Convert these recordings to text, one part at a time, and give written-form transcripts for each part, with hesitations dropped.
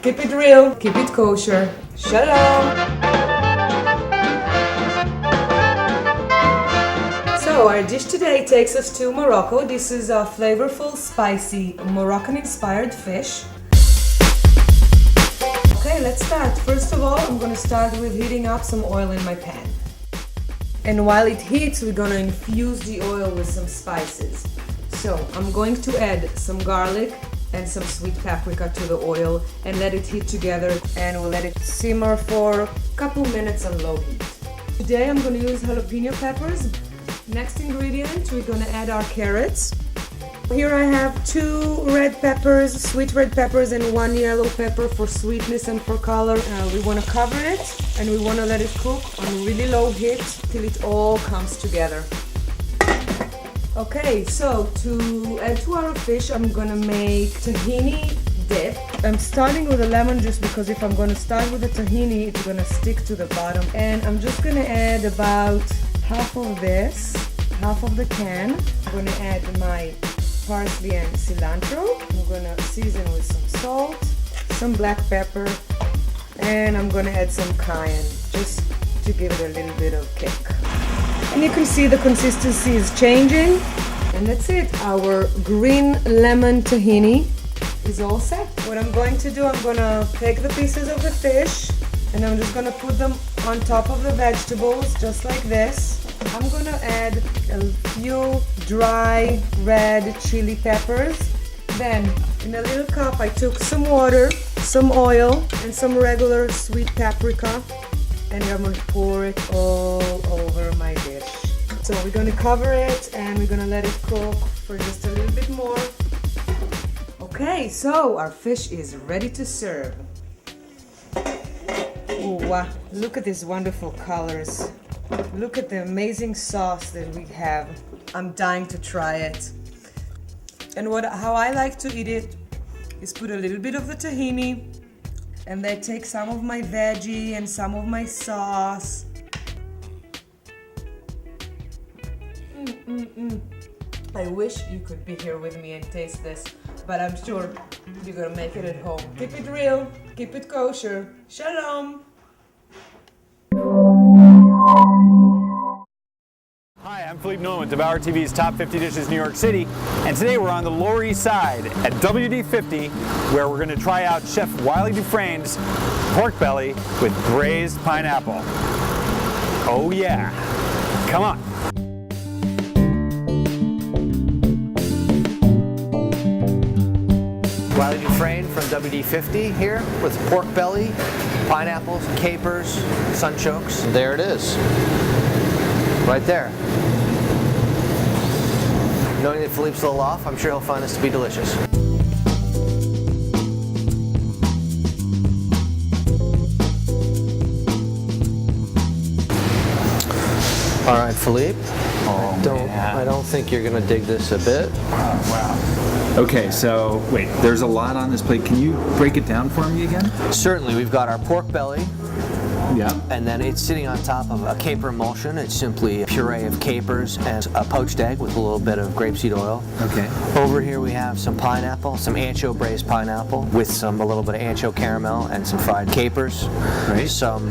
Keep it real, keep it kosher. Shalom! So our dish today takes us to Morocco. This is a flavorful, spicy, Moroccan-inspired fish. Okay, let's start. First of all, I'm going to start with heating up some oil in my pan. And while it heats, we're going to infuse the oil with some spices. So I'm going to add some garlic and some sweet paprika to the oil and let it heat together, and we'll let it simmer for a couple minutes on low heat. Today I'm going to use jalapeno peppers. Next ingredient, we're going to add our carrots. Here I have 2 red peppers, sweet red peppers, and 1 yellow pepper for sweetness and for color. We want to cover it and we want to let it cook on really low heat till it all comes together. Okay, so to add to our fish, I'm going to make tahini dip. I'm starting with a lemon juice because if I'm going to start with the tahini, it's going to stick to the bottom. And I'm just going to add about half of this, half of the can. I'm going to add my parsley and cilantro. I'm going to season with some salt, some black pepper, and I'm going to add some cayenne just to give it a little bit of kick. And you can see the consistency is changing. And that's it. Our green lemon tahini is all set. What I'm going to do, I'm going to take the pieces of the fish and I'm just going to put them on top of the vegetables just like this. I'm going to add a few dry red chili peppers. Then in a little cup I took some water, some oil, and some regular sweet paprika, and I'm going to pour it all over my dish. So we're going to cover it and we're going to let it cook for just a little bit more. Okay, so our fish is ready to serve. Ooh, wow. Look at these wonderful colors. Look at the amazing sauce that we have. I'm dying to try it. And how I like to eat it is put a little bit of the tahini, and then take some of my veggie and some of my sauce. I wish you could be here with me and taste this, but I'm sure you're gonna make it at home. Keep it real, keep it kosher. Shalom! Hi, I'm Philippe Nolan with Devour TV's Top 50 Dishes New York City, and today we're on the Lower East Side at WD50, where we're going to try out Chef Wiley Dufresne's pork belly with braised pineapple. Oh yeah, come on. Wiley Dufresne from WD50 here with pork belly, pineapples, capers, sunchokes. There it is. Right there. Knowing that Philippe's a little off, I'm sure he'll find this to be delicious. All right, Philippe. I don't think you're going to dig this a bit. Wow. Okay, so wait, there's a lot on this plate. Can you break it down for me again? Certainly. We've got our pork belly. Yeah. And then it's sitting on top of a caper emulsion. It's simply a puree of capers and a poached egg with a little bit of grapeseed oil. Okay. Over here we have some pineapple, some ancho braised pineapple with a little bit of ancho caramel and some fried capers. Right. Some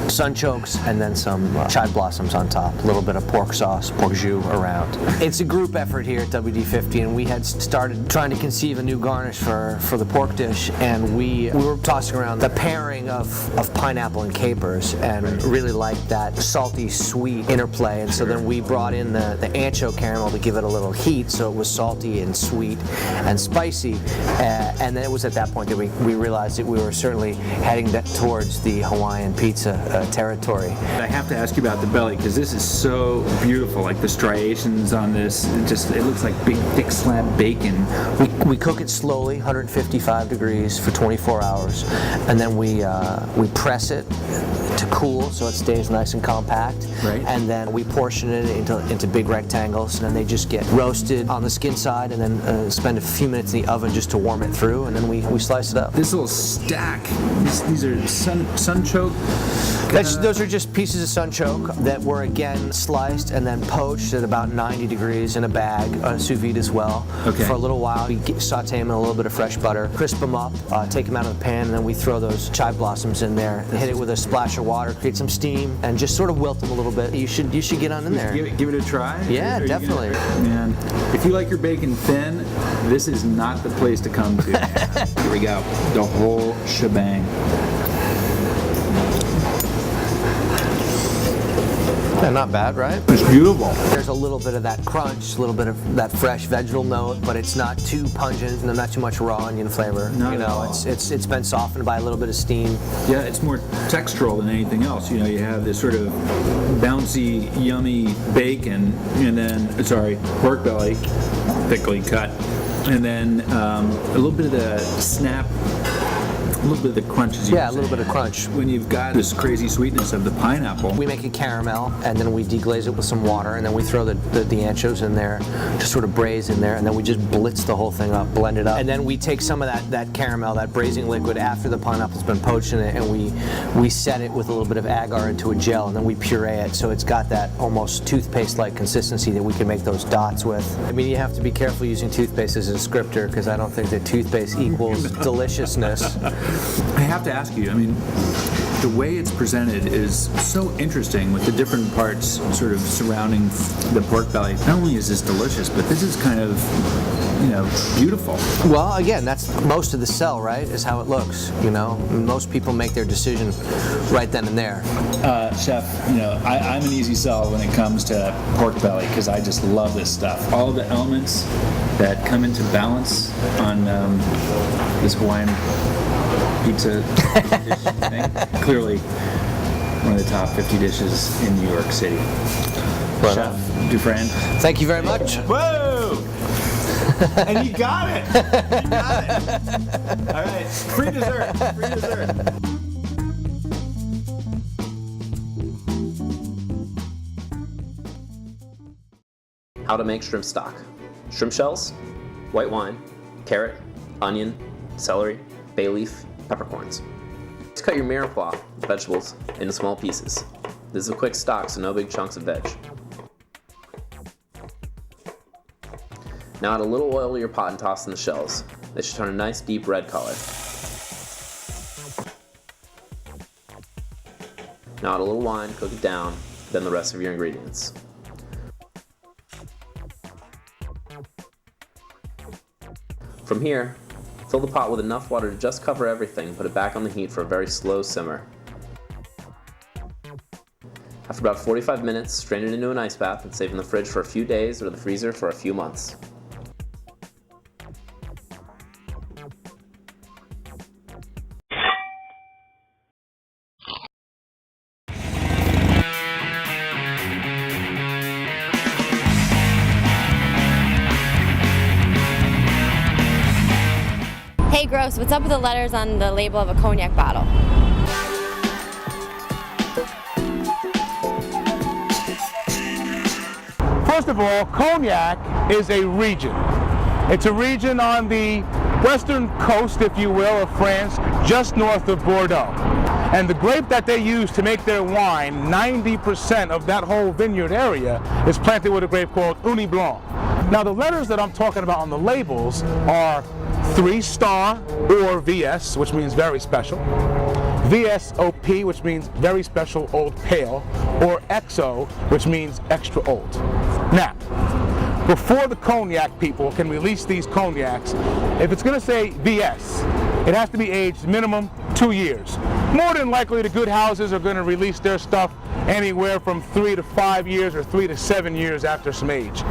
sunchokes, and then some chive blossoms on top. A little bit of pork sauce, pork jus around. It's a group effort here at WD50, and we had started trying to conceive a new garnish for the pork dish, and we were tossing around the pairing of pineapple and capers, and really liked that salty sweet interplay. And so then we brought in the ancho caramel to give it a little heat, so it was salty and sweet and spicy. And then it was at that point that we realized that we were certainly heading towards the Hawaiian pizza territory. I have to ask you about the belly, because this is so beautiful. Like the striations on this, it looks like big thick slab bacon. We cook it slowly, 155 degrees for 24 hours, and then we press it to cool so it stays nice and compact. Right. And then we portion it into big rectangles, and then they just get roasted on the skin side, and then spend a few minutes in the oven just to warm it through, and then we slice it up. This little stack, these are sunchoke Those are just pieces of sunchoke that were again sliced and then poached at about 90 degrees in a bag, sous vide as well, for a little while. We saute them in a little bit of fresh butter, crisp them up, take them out of the pan, and then we throw those chive blossoms in there, hit it with a splash of water, create some steam, and just sort of wilt them a little bit. You should get on in there. Give it a try? Yeah, definitely. Man, if you like your bacon thin, this is not the place to come to. Here we go. The whole shebang. Yeah, not bad, right? It's beautiful. There's a little bit of that crunch, a little bit of that fresh vegetal note, but it's not too pungent and not too much raw onion flavor. Not you at know, all. it's been softened by a little bit of steam. Yeah, it's more textural than anything else. You know, you have this sort of bouncy, yummy bacon, and then, pork belly, thickly cut, and then a little bit of the snap, a little bit of the crunch. Yeah, a little bit of crunch. When you've got this crazy sweetness of the pineapple. We make a caramel, and then we deglaze it with some water, and then we throw the anchovies in there, just sort of braise in there, and then we just blitz the whole thing up, blend it up. And then we take some of that caramel, that braising liquid, after the pineapple's been poached in it, and we set it with a little bit of agar into a gel, and then we puree it, so it's got that almost toothpaste-like consistency that we can make those dots with. I mean, you have to be careful using toothpaste as a descriptor, because I don't think that toothpaste equals deliciousness. I have to ask you, I mean, the way it's presented is so interesting with the different parts sort of surrounding the pork belly. Not only is this delicious, but this is kind of, you know, beautiful. Well, again, that's most of the sell, right, is how it looks, you know? Most people make their decision right then and there. Chef, you know, I'm an easy sell when it comes to pork belly because I just love this stuff. All the elements that come into balance on this Hawaiian pizza dish thing. Clearly one of the top 50 dishes in New York City. Right. Chef Dufresne. Thank you very much. Whoa! And you got it! You got it! All right, free dessert, free dessert. How to make shrimp stock. Shrimp shells, white wine, carrot, onion, celery, bay leaf, peppercorns. Just cut your mirepoix vegetables into small pieces. This is a quick stock, so no big chunks of veg. Now add a little oil to your pot and toss in the shells. They should turn a nice deep red color. Now add a little wine, cook it down, then the rest of your ingredients. From here, fill the pot with enough water to just cover everything and put it back on the heat for a very slow simmer. After about 45 minutes, strain it into an ice bath and save in the fridge for a few days or the freezer for a few months. Hey Gross, what's up with the letters on the label of a cognac bottle? First of all, Cognac is a region. It's a region on the western coast, if you will, of France, just north of Bordeaux. And the grape that they use to make their wine, 90% of that whole vineyard area is planted with a grape called Uni Blanc. Now the letters that I'm talking about on the labels are 3-star or VS, which means very special, VSOP, which means very special old pale, or XO, which means extra old. Now, before the cognac people can release these cognacs, if it's going to say VS, it has to be aged minimum 2 years. More than likely, the good houses are going to release their stuff anywhere from 3 to 5 years or 3 to 7 years after some age.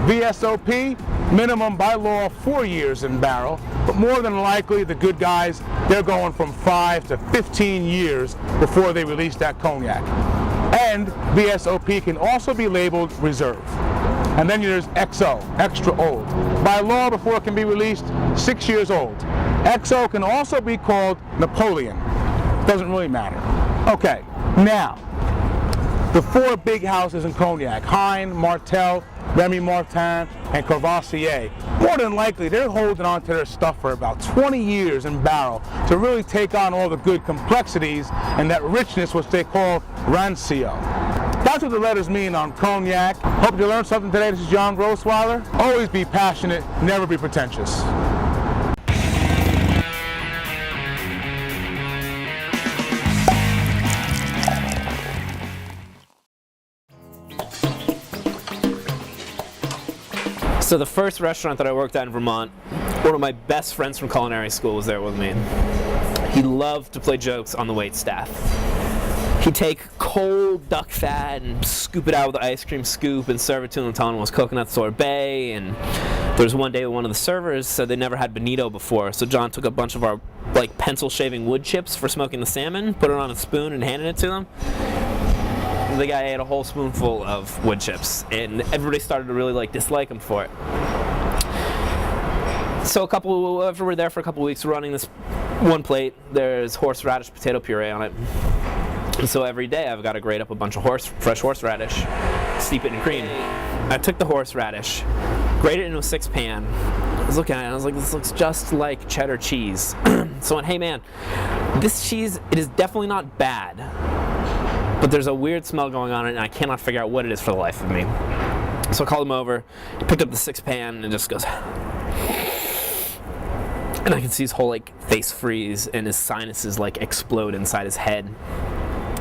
VSOP, minimum by law 4 years in barrel, but more than likely the good guys, they're going from 5 to 15 years before they release that cognac. And VSOP can also be labeled reserve. And then there's XO, extra old. By law, before it can be released, 6 years old. XO can also be called Napoleon. Doesn't really matter. Okay, now, the 4 big houses in cognac, Hein, Martell, Remy Martin and Courvoisier. More than likely, they're holding on to their stuff for about 20 years in barrel to really take on all the good complexities and that richness which they call rancio. That's what the letters mean on cognac. Hope you learned something today. This is John Grossweiler. Always be passionate, never be pretentious. So the first restaurant that I worked at in Vermont, one of my best friends from culinary school was there with me. He loved to play jokes on the waitstaff. He'd take cold duck fat and scoop it out with an ice cream scoop and serve it to him and tell him it was coconut sorbet. And there was one day one of the servers said they never had bonito before, so John took a bunch of our pencil shaving wood chips for smoking the salmon, put it on a spoon and handed it to them. The guy ate a whole spoonful of wood chips, and everybody started to really dislike him for it. So after we're there for a couple weeks, we're running this one plate. There's horseradish potato puree on it. And so every day I've got to grate up a bunch of fresh horseradish, steep it in cream. I took the horseradish, grated it into a 6-pan. I was looking at it and I was like, this looks just like cheddar cheese. So I went, hey man, this cheese, it is definitely not bad, but there's a weird smell going on and I cannot figure out what it is for the life of me. So I called him over, he picked up the 6-pan and just goes, and I can see his whole face freeze and his sinuses explode inside his head.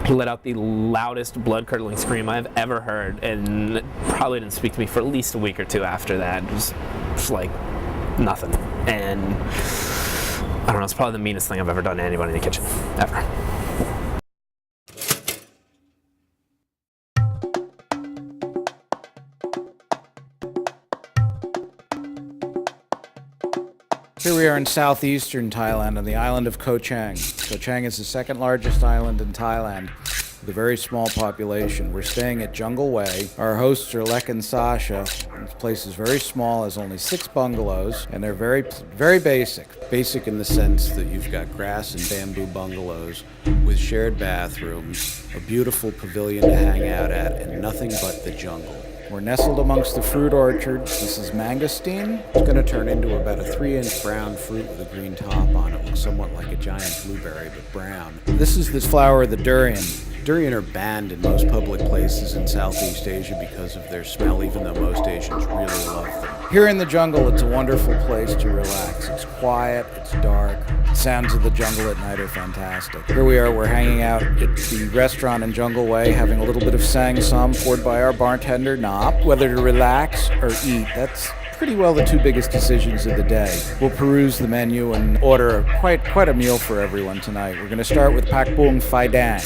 He let out the loudest blood-curdling scream I've ever heard and probably didn't speak to me for at least a week or two after that. Just nothing. And I don't know, it's probably the meanest thing I've ever done to anybody in the kitchen, ever. Here we are in southeastern Thailand on the island of Koh Chang. Koh Chang is the second largest island in Thailand with a very small population. We're staying at Jungle Way. Our hosts are Lek and Sasha. This place is very small, has only 6 bungalows, and they're very, very basic. Basic in the sense that you've got grass and bamboo bungalows with shared bathrooms, a beautiful pavilion to hang out at, and nothing but the jungle. We're nestled amongst the fruit orchards. This is mangosteen. It's going to turn into about a 3-inch brown fruit with a green top on it. Looks somewhat like a giant blueberry, but brown. This is this flower, the durian. Durian are banned in most public places in Southeast Asia because of their smell, even though most Asians really love them. Here in the jungle, it's a wonderful place to relax. It's quiet, it's dark. The sounds of the jungle at night are fantastic. Here we are, we're hanging out at the restaurant in Jungle Way, having a little bit of sang-som poured by our bartender, Nop. Whether to relax or eat, that's pretty well the 2 biggest decisions of the day. We'll peruse the menu and order quite a meal for everyone tonight. We're going to start with Pak Bung Phai Dang.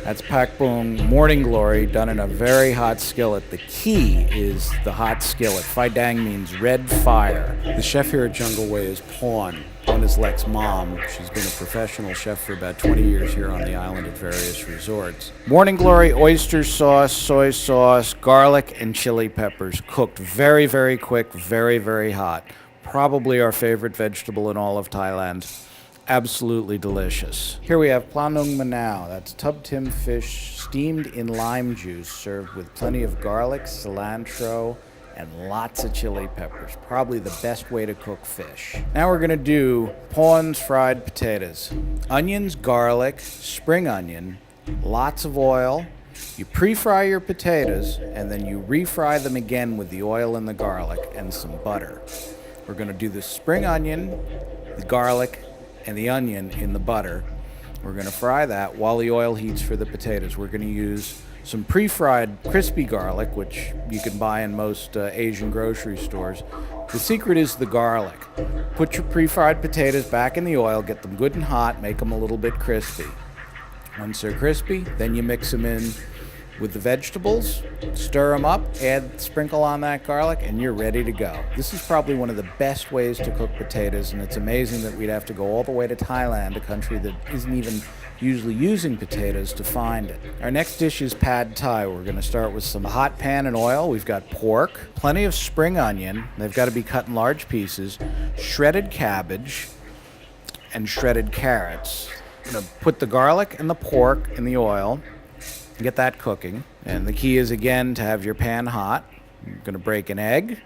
That's Pak Bung Morning Glory done in a very hot skillet. The key is the hot skillet. Phai Dang means red fire. The chef here at Jungle Way is Pawn. Pawn is Lek's mom. She's been a professional chef for about 20 years here on the island at various resorts. Morning Glory, oyster sauce, soy sauce, garlic, and chili peppers. Cooked very, very quick, very, very hot. Probably our favorite vegetable in all of Thailand. Absolutely delicious. Here we have planung manao. That's tub tim fish steamed in lime juice, served with plenty of garlic, cilantro, and lots of chili peppers. Probably the best way to cook fish. Now we're gonna do Pawn's fried potatoes. Onions, garlic, spring onion, lots of oil. You pre-fry your potatoes and then you refry them again with the oil and the garlic and some butter. We're gonna do the spring onion, the garlic, and the onion in the butter. We're going to fry that while the oil heats for the potatoes. We're going to use some pre-fried crispy garlic, which you can buy in most Asian grocery stores. The secret is the garlic. Put your pre-fried potatoes back in the oil, get them good and hot, make them a little bit crispy. Once they're crispy, then you mix them in with the vegetables, stir them up, sprinkle on that garlic, and you're ready to go. This is probably one of the best ways to cook potatoes, and it's amazing that we'd have to go all the way to Thailand, a country that isn't even usually using potatoes, to find it. Our next dish is pad thai. We're going to start with some hot pan and oil. We've got pork, plenty of spring onion. They've got to be cut in large pieces, shredded cabbage, and shredded carrots. I'm going to put the garlic and the pork in the oil, get that cooking. And the key is, again, to have your pan hot. I'm going to break an egg,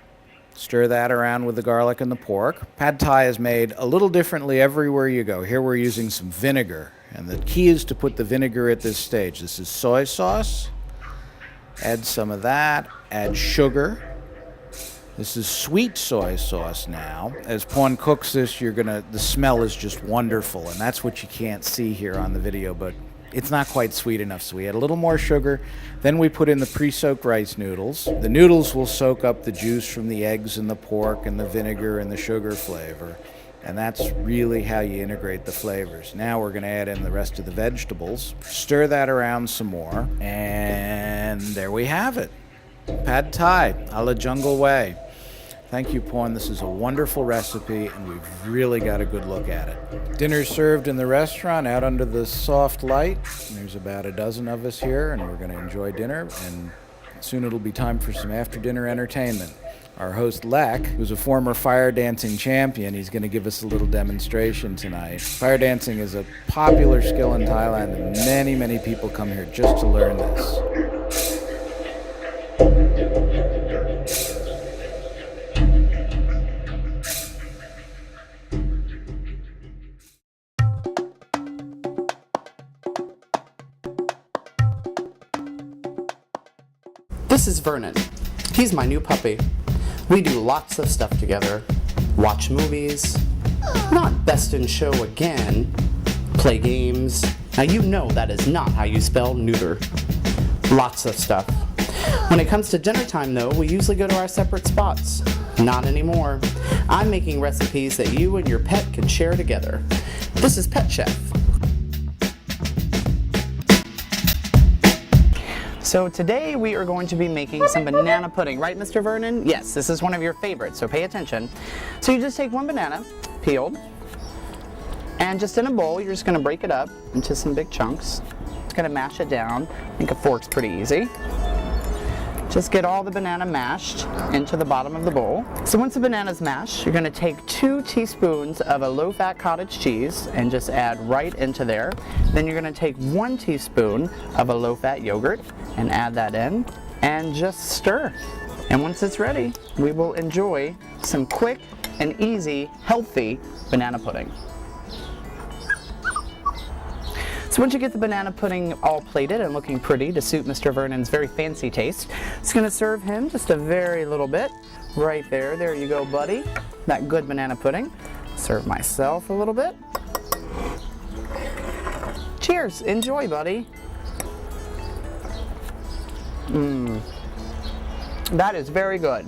stir that around with the garlic and the pork. Pad Thai is made a little differently everywhere you go. Here we're using some vinegar, and the key is to put the vinegar at this stage. This is soy sauce. Add some of that. Add sugar. This is sweet soy sauce now. As Pawn cooks this, the smell is just wonderful, and that's what you can't see here on the video, but it's not quite sweet enough, so we add a little more sugar. Then we put in the pre-soaked rice noodles. The noodles will soak up the juice from the eggs and the pork and the vinegar and the sugar flavor, and that's really how you integrate the flavors. Now we're going to add in the rest of the vegetables, stir that around some more, and there we have it. Pad Thai a la Jungle Way. Thank you, Pawn. This is a wonderful recipe, and we've really got a good look at it. Dinner's served in the restaurant out under the soft light. There's about a dozen of us here, and we're going to enjoy dinner, and soon it'll be time for some after-dinner entertainment. Our host, Lek, who's a former fire dancing champion, he's going to give us a little demonstration tonight. Fire dancing is a popular skill in Thailand, and many, many people come here just to learn this. This is Vernon. He's my new puppy. We do lots of stuff together. Watch movies, not best in show again, play games. Now you know that is not how you spell neuter. Lots of stuff. When it comes to dinner time though, we usually go to our separate spots. Not anymore. I'm making recipes that you and your pet can share together. This is Pet Chef. So today we are going to be making some banana pudding, right Mr. Vernon? Yes, this is one of your favorites, so pay attention. So you just take one banana, peeled, and just in a bowl you're just going to break it up into some big chunks. Just going to mash it down. I think a fork's pretty easy. Just get all the banana mashed into the bottom of the bowl. So once the banana's mashed, you're going to take 2 teaspoons of a low-fat cottage cheese and just add right into there. Then you're going to take 1 teaspoon of a low-fat yogurt and add that in and just stir. And once it's ready, we will enjoy some quick and easy, healthy banana pudding. So once you get the banana pudding all plated and looking pretty to suit Mr. Vernon's very fancy taste, it's going to serve him just a very little bit right there. There you go, buddy. That good banana pudding. Serve myself a little bit. Cheers. Enjoy, buddy. That is very good.